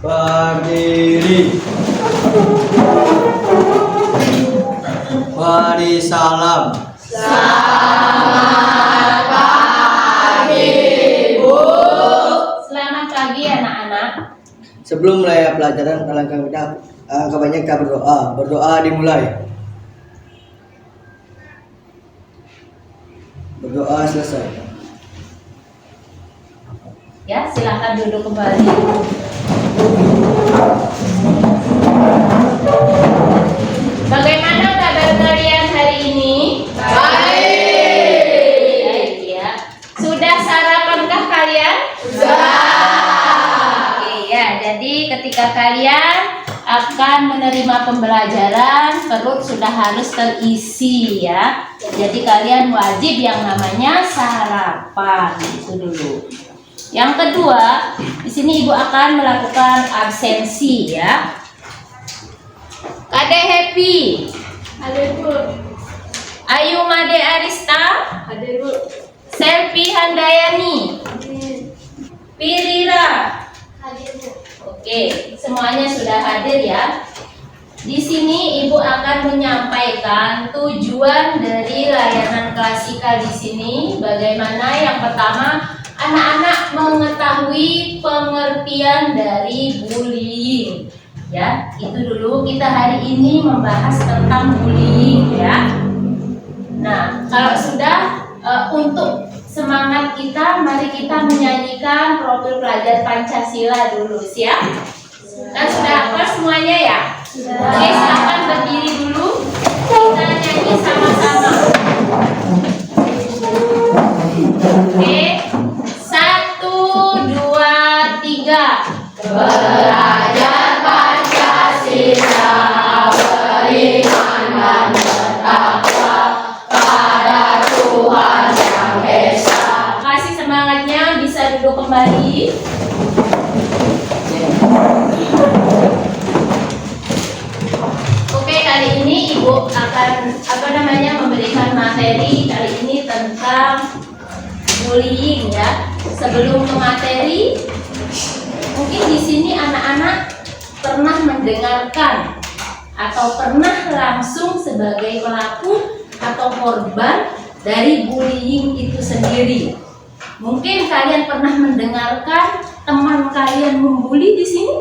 Berdiri. Beri salam. Selamat pagi, Bu. Selamat pagi anak-anak. Sebelum mulai pelajaran, alangkah baiknya kita berdoa. Berdoa dimulai. Berdoa selesai. Ya, silakan duduk kembali. Bagaimana kabar kalian hari ini? Baik ya. Sudah sarapankah kalian? Sudah. Oke ya, jadi ketika kalian akan menerima pembelajaran, perut sudah harus terisi ya. Jadi kalian wajib yang namanya sarapan itu dulu. Yang kedua, di sini Ibu akan melakukan absensi ya. Kade Happy. Hadir, Bu. Ayu Made Arista. Hadir, Bu. Selvi Handayani. Hadir. Pirira. Hadir, Bu. Oke, semuanya sudah hadir ya. Di sini Ibu akan menyampaikan tujuan dari layanan klasikal di sini. Bagaimana yang pertama, anak-anak mengetahui pengertian dari bullying. Ya, itu dulu kita hari ini membahas tentang bullying ya. Nah, kalau sudah untuk semangat kita, mari kita menyanyikan profil pelajar Pancasila dulu, siap? Dan sudah hafal semuanya ya? Oke, silakan berdiri dulu. Kita nyanyi sama-sama. Oke, 1, 2, 3. Belajar Pancasila, beriman dan bertakwa pada Tuhan Yang Esa. Kasih semangatnya, bisa duduk kembali. Oke, kali ini Ibu akan memberikan materi kali ini tentang bullying ya. Sebelum ke materi, mungkin di sini anak-anak pernah mendengarkan atau pernah langsung sebagai pelaku atau korban dari bullying itu sendiri. Mungkin kalian pernah mendengarkan teman kalian membuli di sini?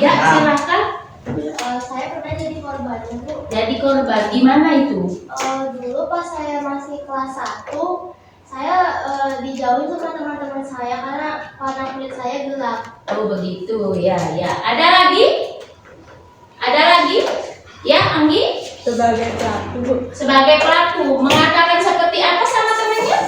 Ya, silakan. Saya pernah jadi korban, Bu. Jadi korban, gimana itu? Dulu pas saya masih kelas 1, saya dijauhin sama teman-teman saya karena warna kulit saya gelap. Oh begitu, ya ya. Ada lagi? Ada lagi? Ya, Anggi? Sebagai pelaku, Bu. Sebagai pelaku, mengatakan seperti apa sama temannya?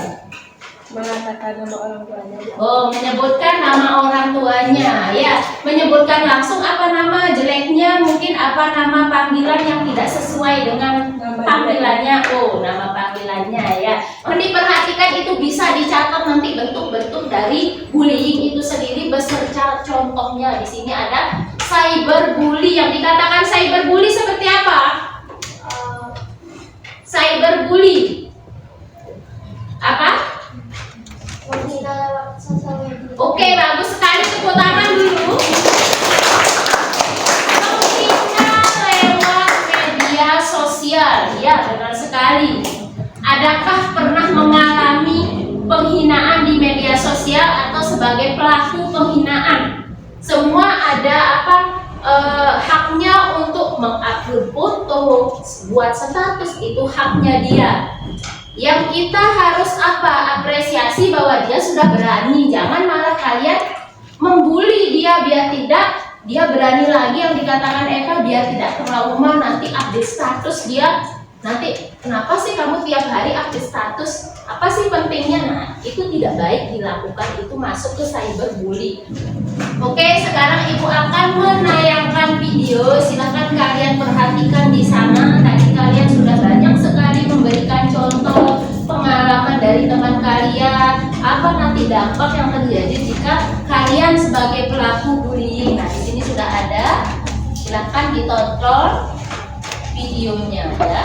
Mengatakan nama orang tuanya, Bu. Oh, menyebutkan nama orang tuanya, ya. Menyebutkan langsung apa nama jeleknya, mungkin apa nama panggilan yang tidak sesuai dengan panggilannya. Oh, nama panggilannya ya. Oh, diperhatikan itu bisa dicatat nanti bentuk-bentuk dari bullying itu sendiri beserta contohnya. Di sini ada cyberbully. Yang dikatakan cyberbully seperti apa? Cyberbully apa? Menghina lewat sosial media. Oke, bagus sekali, tepuk tangan dulu. Menghina lewat media sosial, ya benar sekali. Adakah pernah mengalami penghinaan di media sosial atau sebagai pelaku penghinaan? Semua ada haknya untuk mengupload foto, buat status, itu haknya dia. Yang kita harus apresiasi bahwa dia sudah berani. Jangan malah kalian membuli dia biar dia berani lagi. Yang dikatakan Eka, biar tidak trauma nanti update status dia. Nanti kenapa sih kamu tiap hari update status? Apa sih pentingnya? Nah, itu tidak baik dilakukan, itu masuk ke cyberbully. Oke, sekarang Ibu akan menayangkan video. Silakan kalian perhatikan di sana. Tadi kalian sudah banyak sekali memberikan contoh pengalaman dari teman kalian. Apa nanti dampak yang terjadi jika kalian sebagai pelaku bullying? Nah, di sini sudah ada. Silakan ditonton videonya ya.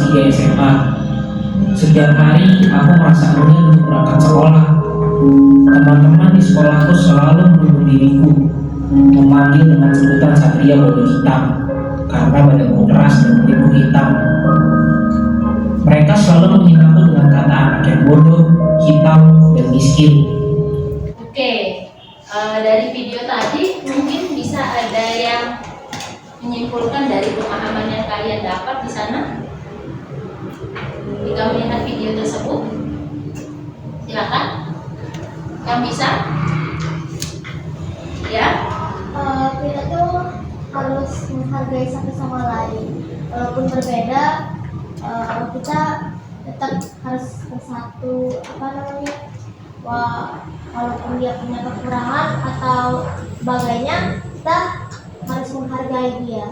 3 SMA. Setiap hari aku merasa angin untuk berangkat sekolah. Teman-teman di sekolahku selalu menunggu diriku, memanggil dengan sebutan Satria Bodoh Hitam karena badanku keras dan kulitku hitam. Mereka selalu menghinaku dengan kata anak yang bodoh, hitam, dan miskin. Oke, dari video tadi mungkin bisa ada yang menyimpulkan dari pemahaman yang kalian dapat di sana. Jika melihat video tersebut, silakan. Yang bisa? Ya. Kita tuh harus menghargai satu sama lain. Walaupun berbeda, kita tetap harus bersatu. Walaupun dia punya kekurangan atau sebagainya, kita harus menghargai dia.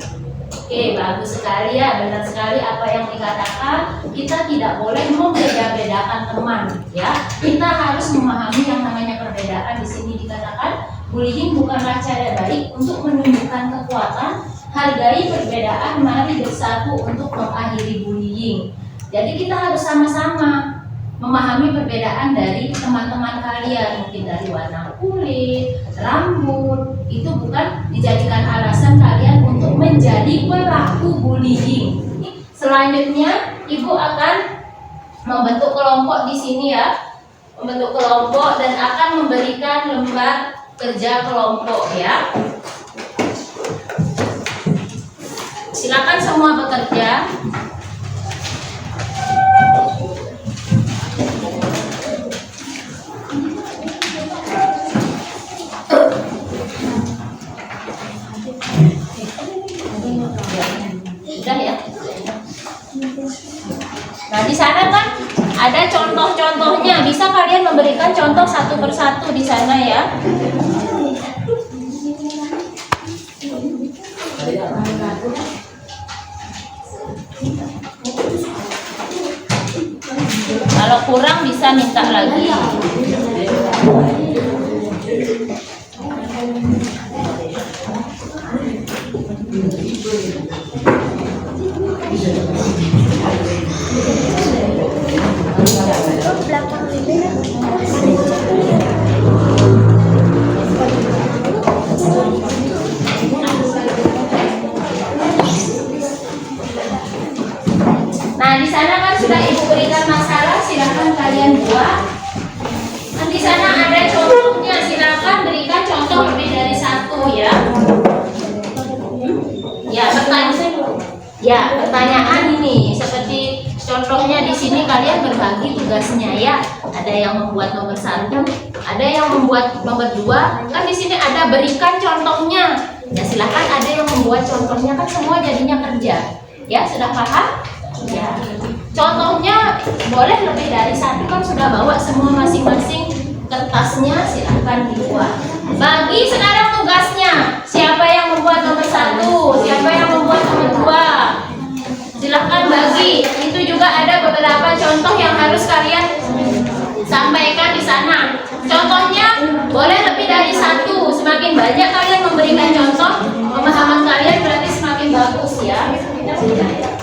Oke, bagus sekali ya, benar sekali apa yang dikatakan. Kita tidak boleh membeda-bedakan teman, ya. Kita harus memahami yang namanya perbedaan. Di sini dikatakan bullying bukanlah cara baik untuk menunjukkan kekuatan. Hargai perbedaan, mari bersatu untuk mengakhiri bullying. Jadi kita harus sama-sama memahami perbedaan dari teman-teman kalian, mungkin dari warna kulit, rambut, itu bukan dijadikan alasan kalian untuk menjadi pelaku bullying. Selanjutnya, Ibu akan membentuk kelompok di sini ya, membentuk kelompok dan akan memberikan lembar kerja kelompok ya. Silakan semua bekerja. Sudah ya. Nah, di sana kan ada contoh-contohnya. Bisa kalian memberikan contoh satu persatu di sana ya. Kalau kurang bisa minta lagi. Nah, di sana kan sudah Ibu berikan masalah, silakan kalian buat. Nah, di sana ada contohnya, silakan berikan contoh lebih dari satu ya. Pertanyaan ini seperti contohnya di sini kalian berbagi tugasnya ya. Ada yang membuat nomor 1, ada yang membuat nomor 2. Kan di sini ada berikan contohnya. Ya silakan ada yang membuat contohnya, kan semua jadinya kerja. Ya, sudah paham? Ya. Contohnya boleh lebih dari satu, kan sudah bawa semua masing-masing kertasnya, silakan dibuat. Bagi sekarang tugasnya. Siapa yang membuat nomor 1? Siapa yang membuat nomor 2? Silahkan bagi. Itu juga ada beberapa contoh yang harus kalian sampaikan di sana. Contohnya boleh lebih dari satu. Semakin banyak kalian memberikan contoh, pemahaman kalian berarti semakin bagus ya. Contoh dari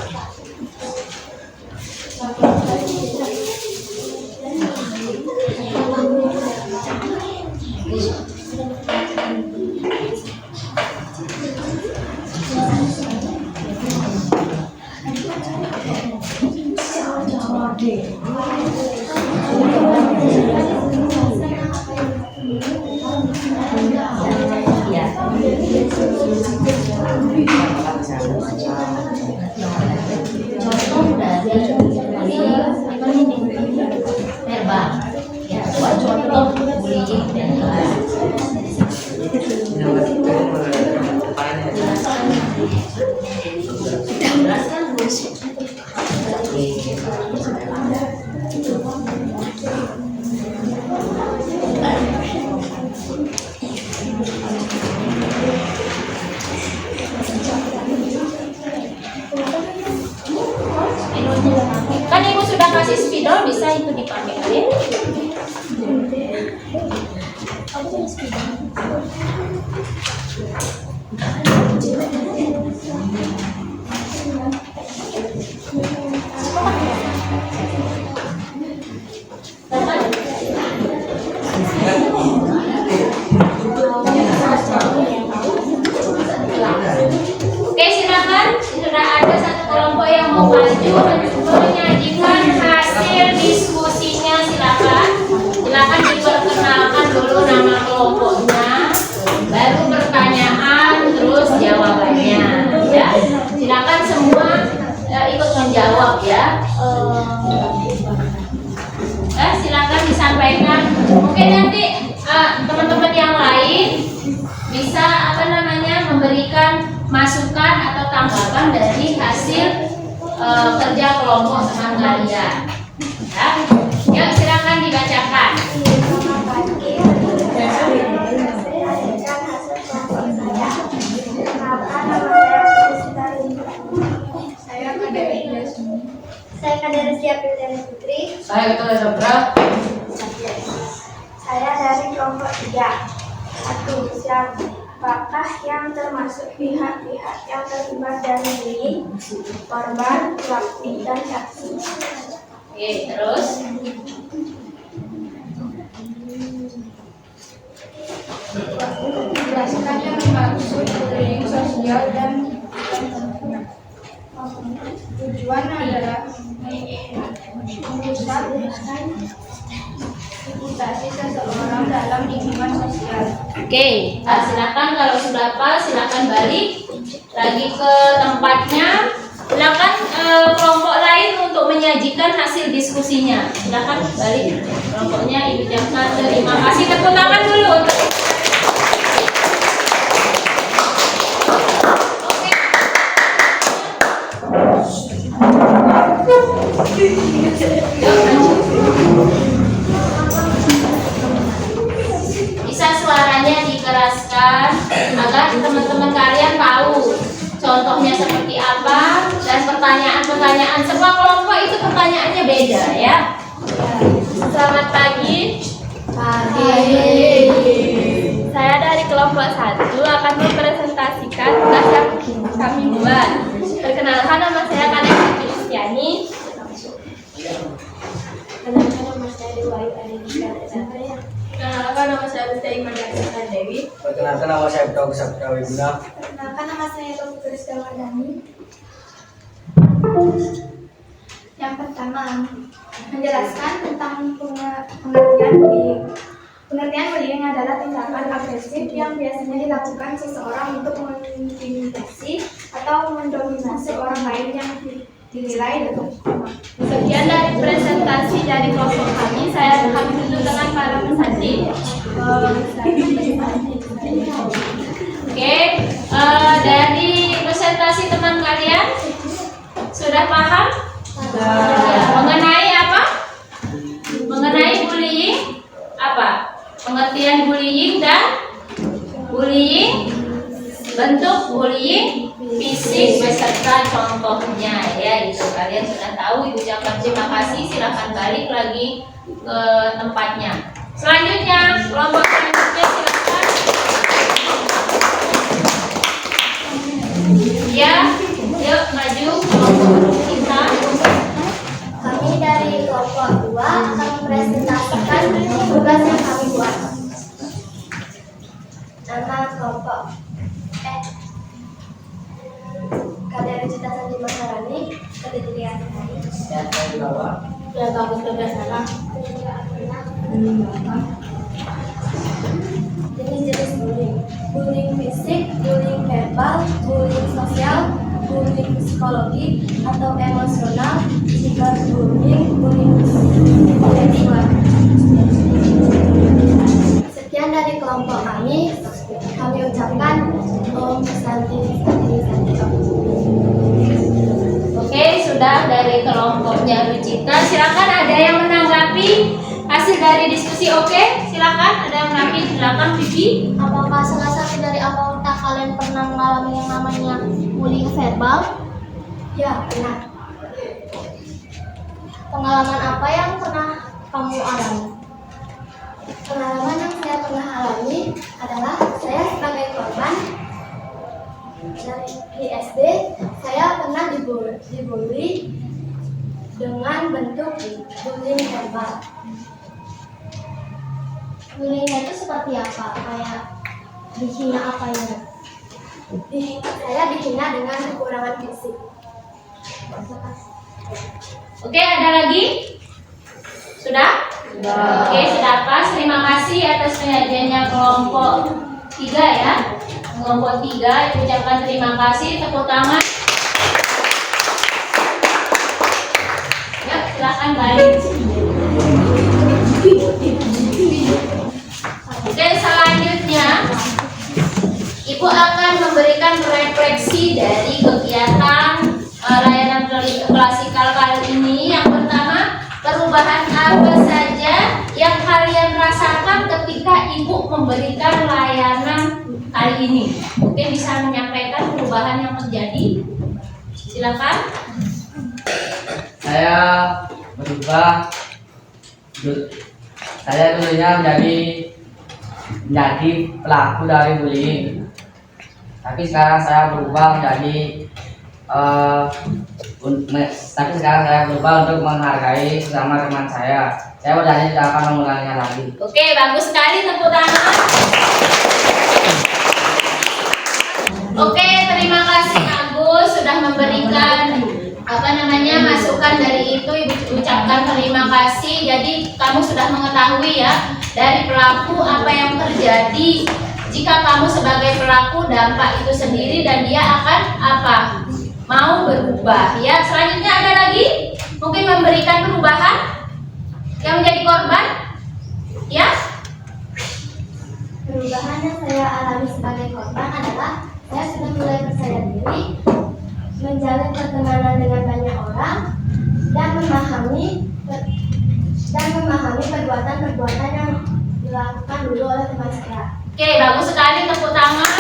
verbal, ya, buat contoh bullying verbal. Kan Ibu sudah kasih spidol, bisa itu dipakai ya. Silakan disampaikan. Mungkin nanti teman-teman yang lain bisa memberikan masukan atau tanggapan dari hasil kerja kelompok teman kalian. Ya. Yuk silakan dibacakan. Saya Kaderesia Pildana Putri. Saya Ketua Sabra. Saya dari kelompok 3. 1. Siapakah yang termasuk pihak-pihak yang terlibat dari bullying, korban, pelaku, dan saksi? Oke, terus Jelaskan yang dimaksud bullying sosial dan tujuan adalah merusak reputasi seseorang dalam lingkungan sosial. oke, silakan kalau sudah hafal silakan balik lagi ke tempatnya. Silakan kelompok lain untuk menyajikan hasil diskusinya. Silakan balik kelompoknya. Ibu Jasna, terima kasih. Tepuk tangan dulu untuk bisa suaranya dikeraskan agar teman-teman kalian tahu contohnya seperti apa dan pertanyaan-pertanyaan. Semua kelompok itu pertanyaannya beda ya. Selamat pagi. Saya dari kelompok 1 akan mempresentasikan tugas yang kami buat. Perkenalkan, nama saya Kaderesia Kristiani. Nama saya Dewi Adinda. Perkenalkan, nama saya Bista Iman Dewi. Perkenalkan nama saya Ketua Sabra Wibuna. Perkenalkan, nama saya Tommy Kristal Wardani. Yang pertama, menjelaskan tentang pengertian bullying. Pengertian bullying adalah tindakan agresif yang biasanya dilakukan seseorang untuk mengintimidasi atau mendominasi orang lain yang dinilai lebih lemah. Sekian dari presentasi dari kelompok kami. Saya akan duduk dengan para peserta. Oke, dari presentasi teman kalian sudah paham? Mengenai apa? Mengenai bullying apa? Pengertian bullying dan bullying, bentuk bullying fisik beserta contohnya ya, itu kalian sudah tahu. Ibu ucapkan terima kasih. Silahkan balik lagi ke tempatnya. Selanjutnya kelompok selanjutnya silakan. Ya, yuk maju kelompok kita. Kami dari kelompok 2 akan mempresentasikan tugas yang kami buat. Nama kelompok Kaderesia Sanji Maharani, Kedirian Hari. Ya, bagus kebiasaan. Jenis-jenis bullying: bullying fisik, bullying verbal, bullying sosial, bullying psikologi atau emosional, cyberbullying, bullying seksual. Sekian dari kelompok kami ucapkan Om Santi Santi Santi. Oke, sudah dari kelompoknya Rucita. Silakan, ada yang menanggapi hasil dari diskusi? Oke, silakan. Ada yang menanggapi? Silakan, Vivi. Apakah salah satu dari anggota kalian pernah mengalami yang namanya bullying verbal? Ya, pernah. Pengalaman apa yang pernah kamu alami? Pengalaman yang saya pernah alami adalah saya sebagai korban dari SD, saya pernah dibully dengan bentuk bullying verbal. Bullyingnya itu seperti apa? Kayak dihina apa ya? Saya dihina dengan kekurangan fisik. Oke, ada lagi? Sudah? Oke, sudah pas. Terima kasih atas penyajiannya kelompok 3 ya. Kelompok 3 ucapkan terima kasih. Tepuk tangan. Ya, silakan balik. Oke, selanjutnya Ibu akan memberikan refleksi dari kegiatan layanan klasikal kali ini. Yang pertama, perubahan apa saja yang kalian rasakan ketika Ibu memberikan layanan kali ini? Mungkin bisa menyampaikan perubahan yang terjadi. Silakan. Saya berubah. Saya dulunya menjadi pelaku dari bullying. Tapi sekarang saya berubah untuk menghargai sesama teman saya. Saya berjanji tidak akan mengulanginya lagi. Oke, bagus sekali, tepuk tangan. Oke, terima kasih Agus sudah memberikan masukan dari itu. Ibu ucapkan terima kasih. Jadi kamu sudah mengetahui ya dari pelaku apa yang terjadi. Jika kamu sebagai pelaku, dampak itu sendiri dan dia akan apa? Mau berubah ya. Selanjutnya ada lagi mungkin memberikan perubahan yang menjadi korban ya. Perubahan yang saya alami sebagai korban adalah saya sudah mulai percaya diri, menjalin pertemanan dengan banyak orang, dan memahami perbuatan-perbuatan yang dilakukan dulu oleh teman saya. Oke, bagus sekali, tepuk tangan.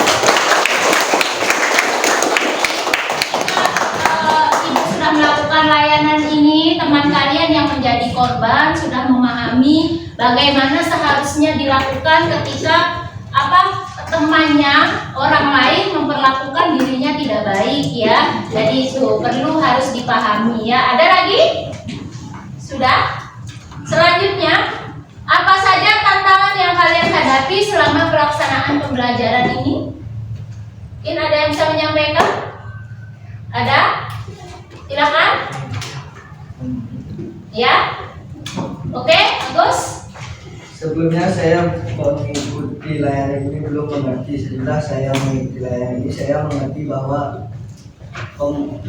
Ibu sudah melakukan layanan ini, teman kalian yang menjadi korban sudah memahami bagaimana seharusnya dilakukan ketika temannya orang lain memperlakukan dirinya tidak baik ya. Jadi itu perlu harus dipahami ya. Ada lagi? Sudah? Selanjutnya, apa saja tantangan yang kalian hadapi selama pelaksanaan pembelajaran ini? Mungkin ada yang bisa menyampaikan? Ada? Silakan. Ya? Oke, Agus? Sebelumnya saya mengikuti layanan ini belum mengerti. Setelah saya mengikuti layanan ini, saya mengerti bahwa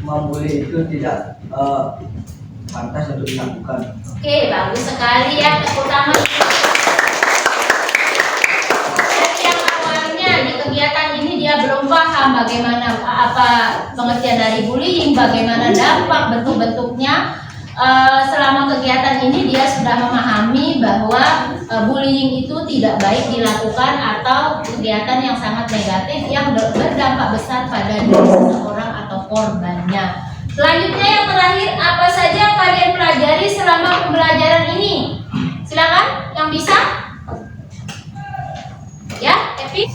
membuli itu tidak pantas untuk dilakukan. Oke, bagus sekali ya. Tepuk tangan. Dari yang awalnya di kegiatan ini dia belum paham bagaimana apa pengertian dari bullying, bagaimana dampak bentuk-bentuknya. Selama kegiatan ini dia sudah memahami bahwa bullying itu tidak baik dilakukan atau kegiatan yang sangat negatif yang berdampak besar pada diri seseorang atau korbannya. Selanjutnya yang terakhir, apa saja yang kalian pelajari selama pembelajaran ini? Silakan, yang bisa? Ya, Evi?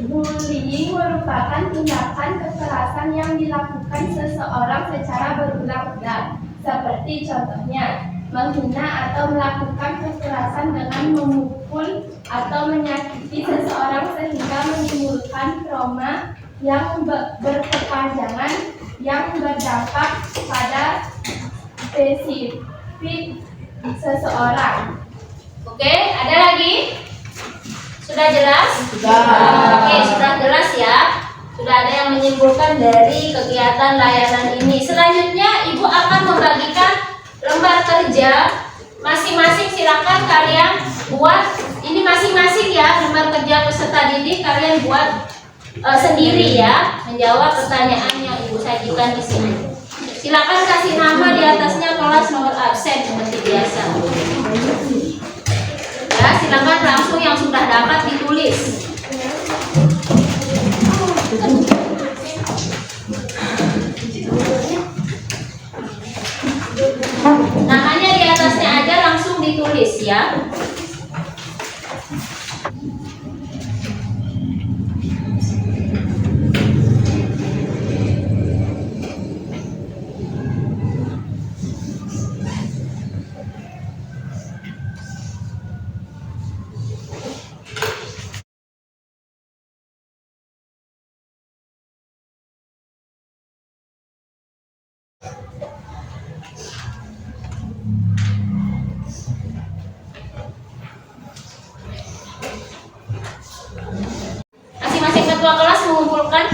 Bullying merupakan tindakan kekerasan yang dilakukan seseorang secara berulang-ulang. Seperti contohnya, menghina atau melakukan kekerasan dengan memukul atau menyakiti seseorang sehingga menimbulkan trauma yang berkepanjangan yang berdampak pada spesifik seseorang. Oke, ada lagi? Sudah jelas? Sudah. Oke, sudah jelas ya. Sudah ada yang menyimpulkan dari kegiatan layanan ini. Selanjutnya Ibu akan membagikan lembar kerja masing-masing. Silakan kalian buat ini masing-masing ya, lembar kerja peserta didik kalian buat sendiri ya, menjawab pertanyaan yang Ibu sajikan di sini. Silakan kasih nama di atasnya, kelas, nomor absen seperti biasa. Ya, silakan langsung yang sudah dapat ditulis. Namanya di atasnya aja langsung ditulis ya. Masing-masing ketua kelas mengumpulkan,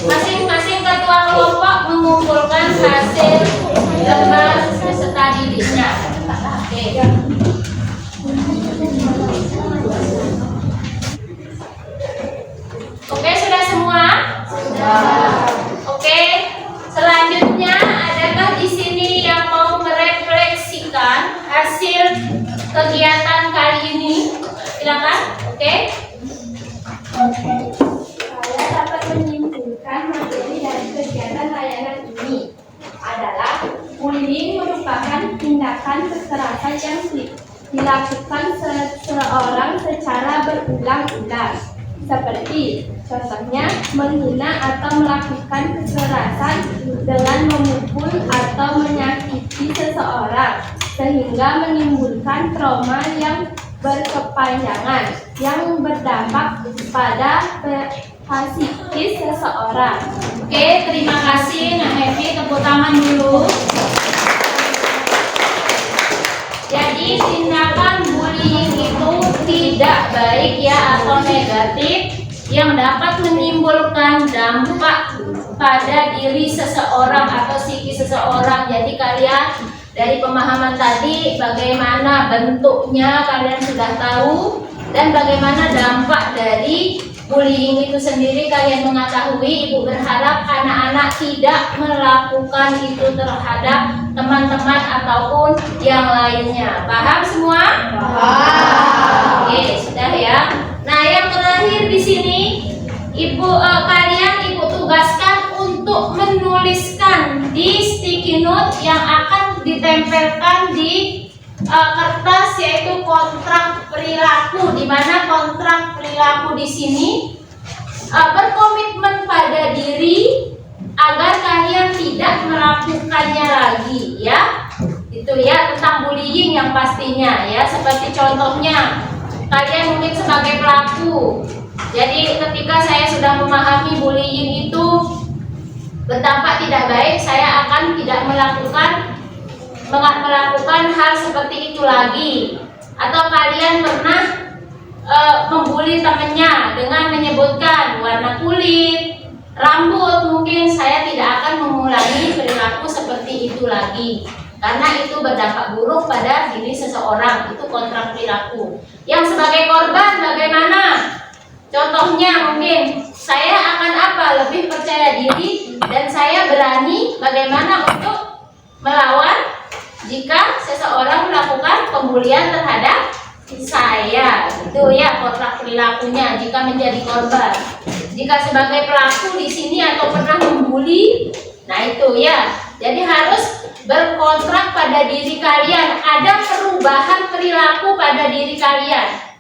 masing-masing ketua kelompok mengumpulkan hasil lembar peserta Oke, sudah semua? Oke, selanjutnya adakah di sini yang mau merefleksikan hasil kegiatan kali ini? Silakan. Oke. Saya dapat menyimpulkan materi dari kegiatan layanan ini adalah bullying merupakan tindakan kekerasan yang dilakukan seseorang secara berulang-ulang. Seperti contohnya menghina atau melakukan kekerasan dengan memukul atau menyakiti seseorang sehingga menimbulkan trauma yang berkepanjangan yang berdampak pada psikis seseorang. Oke, terima kasih Nak Happy, tepuk tangan dulu. Jadi tindakan bullying itu tidak baik ya atau negatif yang dapat menimbulkan dampak pada diri seseorang atau psikis seseorang. Jadi kalian dari pemahaman tadi bagaimana bentuknya kalian sudah tahu dan bagaimana dampak dari bullying itu sendiri kalian mengetahui. Ibu berharap anak-anak tidak melakukan itu terhadap teman-teman ataupun yang lainnya. Paham semua? Paham. Oke, sudah ya. Nah, yang terakhir di sini kalian ibu tugaskan untuk menuliskan di sticky note yang akan ditempelkan di kertas, yaitu kontrak perilaku, di mana kontrak perilaku di sini berkomitmen pada diri agar kalian tidak melakukannya lagi ya. Itu ya tentang bullying yang pastinya ya. Seperti contohnya kalian mungkin sebagai pelaku. Jadi ketika saya sudah memahami bullying itu berdampak tidak baik, saya akan tidak melakukan hal seperti itu lagi. Atau kalian pernah membuli temannya dengan menyebutkan warna kulit, rambut, mungkin saya tidak akan mengulangi perilaku seperti itu lagi karena itu berdampak buruk pada diri seseorang. Itu kontrak perilaku. Yang sebagai korban bagaimana? Contohnya mungkin saya akan lebih percaya diri dan saya berani bagaimana untuk melawan jika seseorang melakukan pembulian terhadap saya. Itu ya kontrak perilakunya jika menjadi korban. Jika sebagai pelaku di sini atau pernah membuli, nah itu ya. Jadi harus berkontrak pada diri kalian, ada perubahan perilaku pada diri kalian.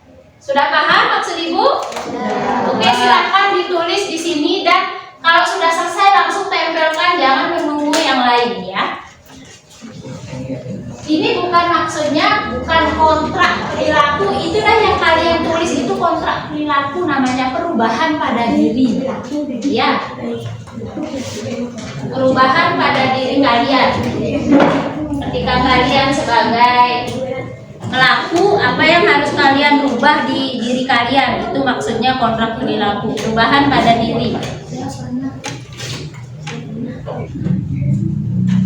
Sudah paham maksud Ibu? Oke, silakan ditulis di sini dan kalau sudah selesai langsung tempelkan, jangan menunggu yang lain ya. Ini bukan maksudnya bukan kontrak perilaku, itulah yang kalian tulis itu kontrak perilaku, namanya perubahan pada diri. Ya. Perubahan pada diri kalian. Ketika kalian sebagai pelaku, apa yang harus kalian rubah di diri kalian? Itu maksudnya kontrak perilaku, perubahan pada diri.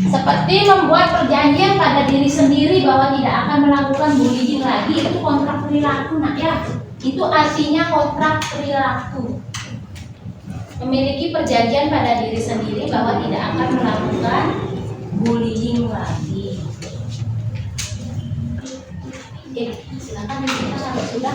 Seperti membuat perjanjian pada diri sendiri bahwa tidak akan melakukan bullying lagi, itu kontrak perilaku nak ya. Itu artinya kontrak perilaku. Memiliki perjanjian pada diri sendiri bahwa tidak akan melakukan bullying lagi. Oke, silakan kita kalau sudah.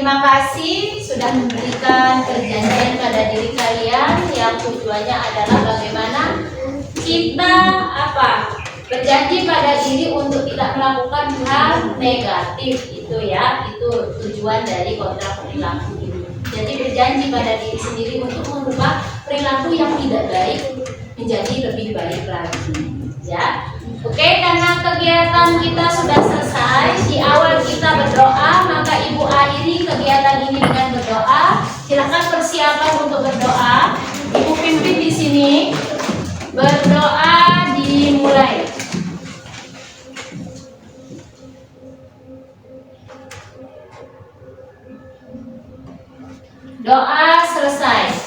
terima kasih sudah memberikan perjanjian pada diri kalian yang tujuannya adalah bagaimana kita berjanji pada diri untuk tidak melakukan hal negatif itu ya, itu tujuan dari kontrak perilaku ini. Jadi berjanji pada diri sendiri untuk mengubah perilaku yang tidak baik menjadi lebih baik lagi ya. Oke, karena kegiatan kita sudah selesai, di awal kita berdoa, maka Ibu akhiri kegiatan ini dengan berdoa. Silakan persiapan untuk berdoa. Ibu pimpin di sini. Berdoa dimulai. Doa selesai.